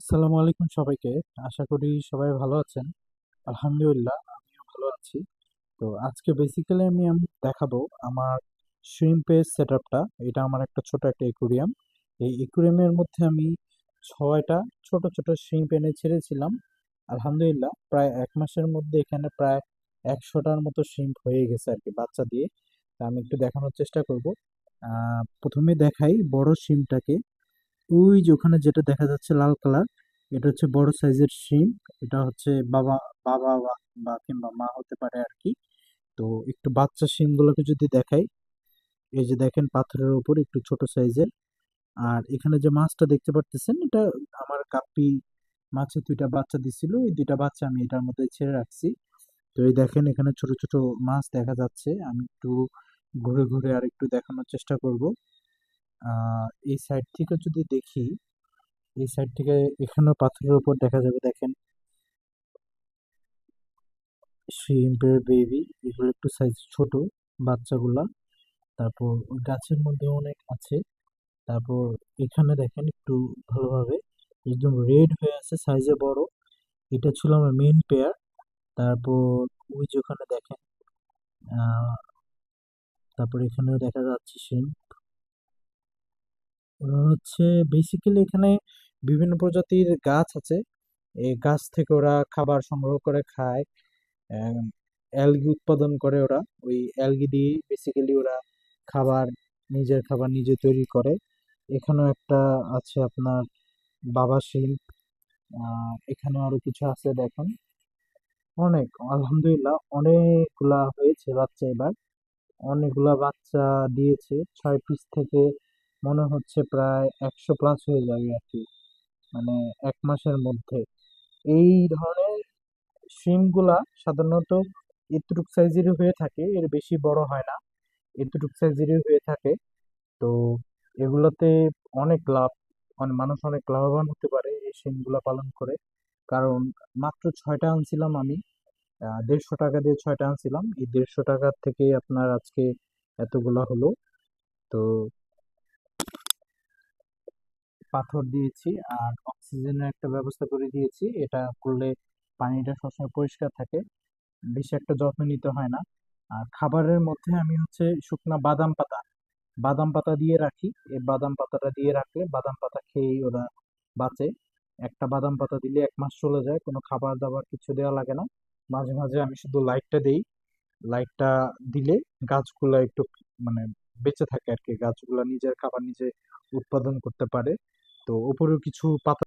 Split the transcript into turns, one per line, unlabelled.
আসসালামু আলাইকুম সবাইকে। আশা করি সবাই ভালো আছেন। আলহামদুলিল্লাহ আমিও ভালো আছি। তো আজকে বেসিক্যালি আমি দেখাবো আমার শ্রিম্পের সেটআপটা। এটা আমার একটা ছোট একটা একুরিয়াম। এই একুরিয়ামের মধ্যে আমি ৬টা ছোট ছোট শ্রিম্প এনে ছেড়েছিলাম। আলহামদুলিল্লাহ প্রায় ১ মাসের মধ্যে এখানে প্রায় ১০০টার মতো শ্রিম্প হয়ে গেছে আরকি বাচ্চা দিয়ে। তা আমি একটু দেখানোর চেষ্টা করব। ১ম এ দেখাই বড় শিমটাকে। ওই যে ওখানে যেটা দেখা যাচ্ছে লাল কালার, এটা হচ্ছে বড় সাইজের শিম। এটা হচ্ছে বাবা বাবা বা কিংবা মা হতে পারে আর কি। তো একটু বাচ্চা শিমগুলোকে যদি দেখাই, এই যে দেখেন পাথরের উপর একটু ছোট সাইজের। আর এখানে যে মাছটা দেখতে পারতেছেন, এটা আমার কাপ্পি মাছে ২টা বাচ্চা দিছিল। এই ২টা বাচ্চা আমি এটার মধ্যে ছেড়ে রাখছি। তো এই দেখেন এখানে ছোট ছোট মাছ দেখা যাচ্ছে। আমি একটু ঘুরে ঘুরে আর একটু দেখানোর চেষ্টা করব। এই সাইড থেকে যদি দেখি, এই সাইড থেকে এখানেও পাথরের উপর দেখা যাবে, দেখেন শ্রিম্পের বেবি। এগুলো একটু সাইজ ছোট বাচ্চাগুলা। তারপর ওই গাছের মধ্যে অনেক আছে। তারপর এখানে দেখেন একটু ভালোভাবে একদম রেড হয়ে আছে, সাইজে বড়। এটা ছিল আমার মেইন পেয়ার। তারপর ওই যে ওখানে দেখেন, আহ তারপর এখানেও দেখা যাচ্ছে শিম। ওরা হচ্ছে বেসিক্যালি এখানে বিভিন্ন প্রজাতির গাছ আছে। এই গাছ থেকে ওরা খাবার সংগ্রহ করে খায়। অ্যালগি উৎপাদন করে ওরা। ওই অ্যালগি দিয়ে বেসিক্যালি ওরা খাবার, নিজের খাবার নিজে তৈরি করে। এখানেও একটা আছে আপনার বাবা শিম। এখানে আরো কিছু আছে দেখেন। অনেক, আলহামদুলিল্লাহ অনেকগুলা হয়েছে বাচ্চা এবার। অনেকগুলা বাচ্চা দিয়েছে। ৬ পিস থেকে মনে হচ্ছে প্রায় ১০০ প্লাস হয়ে যাবে আর কি, মানে ১ মাসের মধ্যে। এই ধরনের শিমগুলা সাধারণত এতটুক সাইজেরই হয়ে থাকে, এর বেশি বড় হয় না। এতটুক সাইজেরই হয়ে থাকে। তো এগুলোতে অনেক লাভ, মানে মানুষ অনেক লাভবান হতে পারে এই শিমগুলা পালন করে। কারণ মাত্র ৬টা আনছিলাম আমি। ১৫০ টাকা দিয়ে ৬টা আনছিলাম। এই ১৫০ টাকার থেকে আপনার আজকে এতগুলা হলো। তো পাথর দিয়েছি আর অক্সিজেনের একটা ব্যবস্থা করে দিয়েছি। এটা করলে পানিটা সবসময় পরিষ্কার থাকে, বেশি একটা যত্ন নিতে হয় না। আর খাবারের মধ্যে আমি হচ্ছে শুকনা বাদাম পাতা, বাদাম পাতা দিয়ে রাখি। এই বাদাম পাতাটা দিয়ে রাখলে বাদাম পাতা খেয়েই ওরা বাঁচে। একটা বাদাম পাতা দিলে ১ মাস চলে যায়, কোনো খাবার দাবার কিছু দেওয়া লাগে না। মাঝে মাঝে আমি শুধু লাইটটা দেই। লাইটটা দিলে গাছগুলা একটু মানে বেঁচে থাকে আর কি, গাছগুলা নিজের খাবার নিজে উৎপাদন করতে পারে। তো উপরেও কিছু পাতা